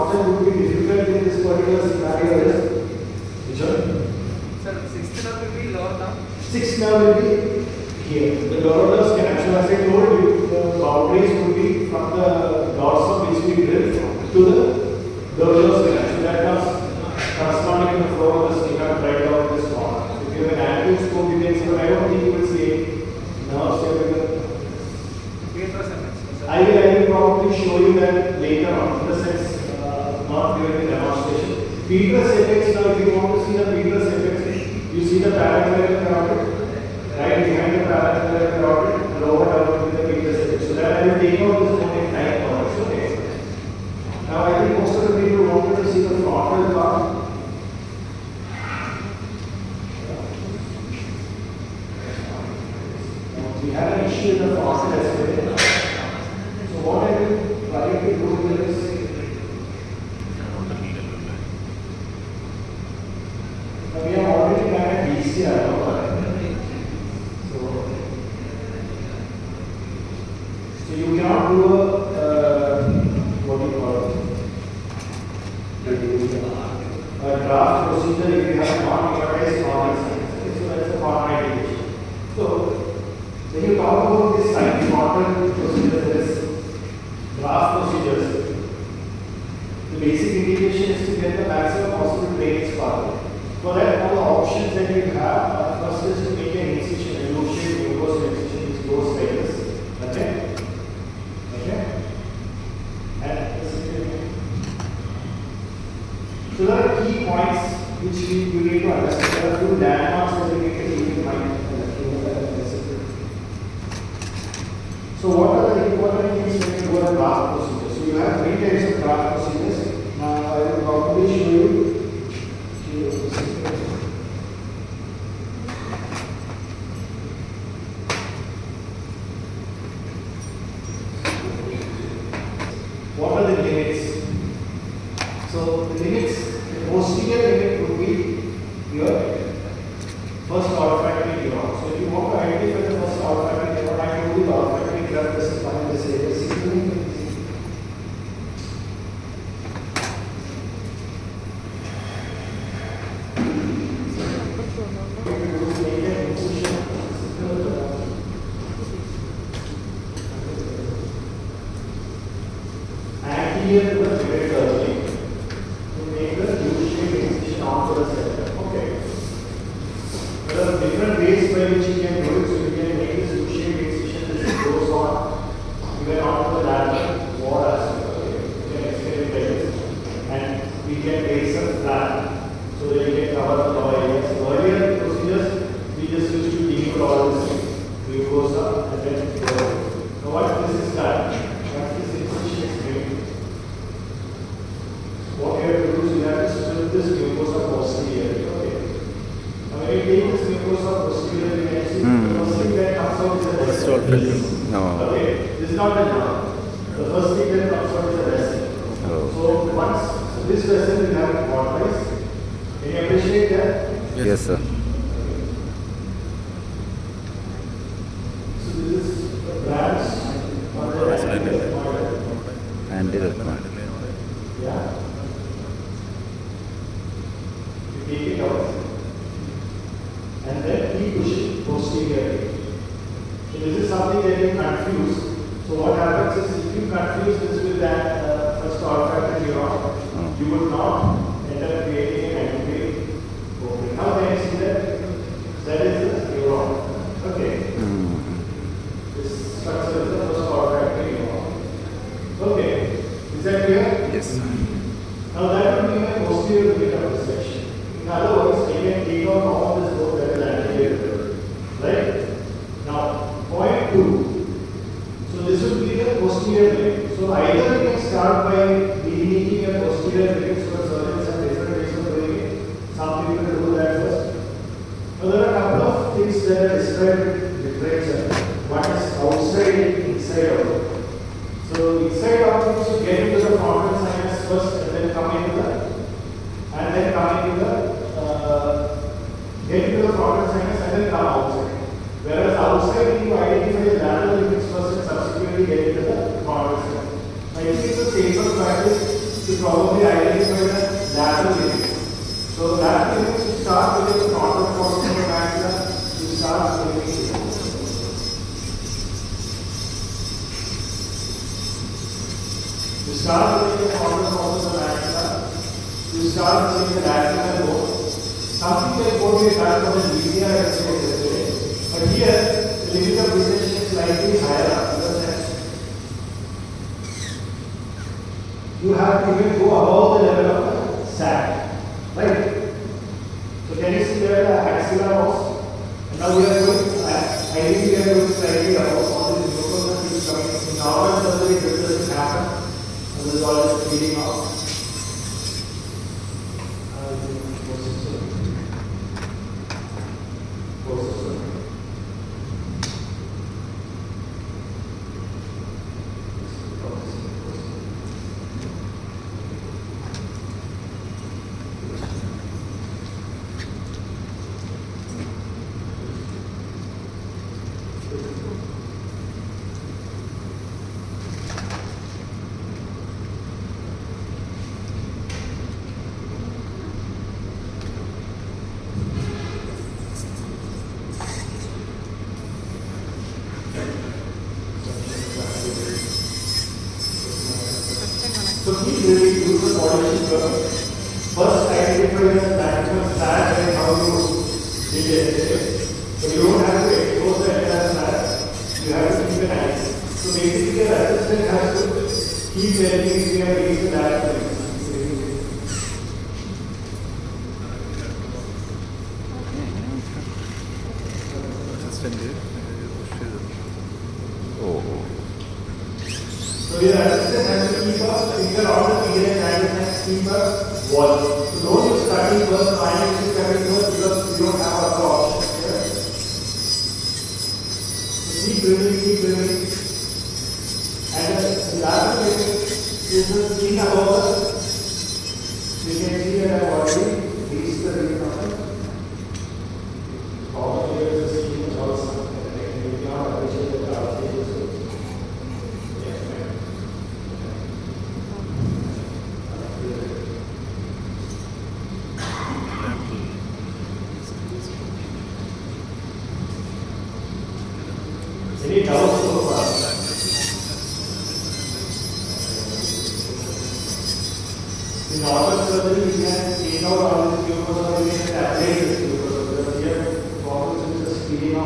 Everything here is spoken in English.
constant would be difficult in this particular scenario is which one? Sir, 6th nerve will be lower down. 6th nerve will be here. The dorsal connection, as I told you, the boundaries would be from the dorsum which we drill to the dorsal connection. That comes corresponding to the floor of the sternum right down this corner. If you have an active scope, you can see, but I don't think you will see nerves here. I will probably show you that later on, in the sense, not during the demonstration. Petrous apex, now if you want to see the petrous apex, you see the parallel carotid, right behind the parallel carotid, lower down with the petrous apex. So that I will take out this only 9 points. Okay. Now I think most of the people wanted to see the frontal part. We have an issue in the frontal as well. So what I will try to do is we have already done a DCR. So you cannot do a what do you call it? A draft procedure if you have non-mechanized science. So that's a formality. So when you talk about this science model procedure, there is draft procedures. The basic indication is to get the maximum possible drainage path. For that, all the options that you have, first is to make an incision, a U-shaped mucosal incision which goes like this. Okay? Okay? And so there are key points which you need to understand. There are two landmarks that you need to keep in mind. So what are the important things when you do a draft procedure? So you have 3 types of draft procedures. Now I will probably show you. What are the limits? So the limits, the posterior limit would be your first olfactory neuron. So if you want to identify the first olfactory neuron, I told you the olfactory nerve doesn't find this area. Here to the very early to make the U-shaped incision onto the center. Okay. There are different ways by which you can do it. So you can make this U-shaped incision that goes on even onto the lateral wall as well. Okay. You can extend it like this. And we can raise a flat so that you can cover the lower areas. Earlier procedures, we just used to decoat all this mucosa and then go. Now once this is done, once this incision is made, what you have to do is you have to split this mucosa posterior. Okay. Now when you take this mucosa posterior, you can see the first thing that comes out is a vessel. No. Okay. This is not a nerve. The first thing that comes out is a vessel. Oh. So once this vessel will have water. Can you appreciate that? Yes, sir. So this is the branch on the Anti-rheumatic. Yeah. Take it out and then keep pushing posteriorly. So this is something that you confuse. So what happens is if you confuse this with that first olfactory neuron, you would not end up creating an anterior opening. How can you see that? That is the neuron. Okay. This structure is the first olfactory neuron. Okay. Is that clear? Yes. Now that would be my posterior limit of the section. In other words, I can take out all this rope that is anterior. Right? Now, point 2. So this would be the posterior limit. So either you can start by delimiting a posterior limit. So surgeons have different ways of doing it. Some people do that first. Now there are a couple of things that are described in literature. One is outside and inside out. So inside out means you get into the frontal sinus first and then come into the get into the frontal sinus and then come outside. Whereas outside you identify the lateral limits first and subsequently get into the frontal sinus. Now it is the safer practice to probably identified as lateral limit. So lateral limit, you start with the frontal portion of the maxilla, you start moving here. You start with the frontal portion of the maxilla, you start with the lateral bone. Something like what we had for the linear exercise yesterday. But here, the limit of dissection is slightly higher up. You have to even go above the level of the sac, right? So can you see where the axilla was? And now we are going, ideally we are going slightly above all these mucosal things coming. In normal surgery, this doesn't happen. And this is all just feeding out. So keep really use the coordination curve. First identify the maximum slat and how you did it. But you don't have to expose the entire slat. You have to keep it active. So basically your assistant has to keep telling if you have reached the last place. So your assistant has to keep a finger on the finger and keep a wall. So don't use cutting first, final cutting first because you don't have other options here. So keep building. And the last thing is the skin above us. You can see that I have already reached the region of it. All here is the skin is also you cannot appreciate the stages. Any doubts so far? In normal surgery, you can take out all these mucosal and apply this mucosal. Because here, problems with the speeding of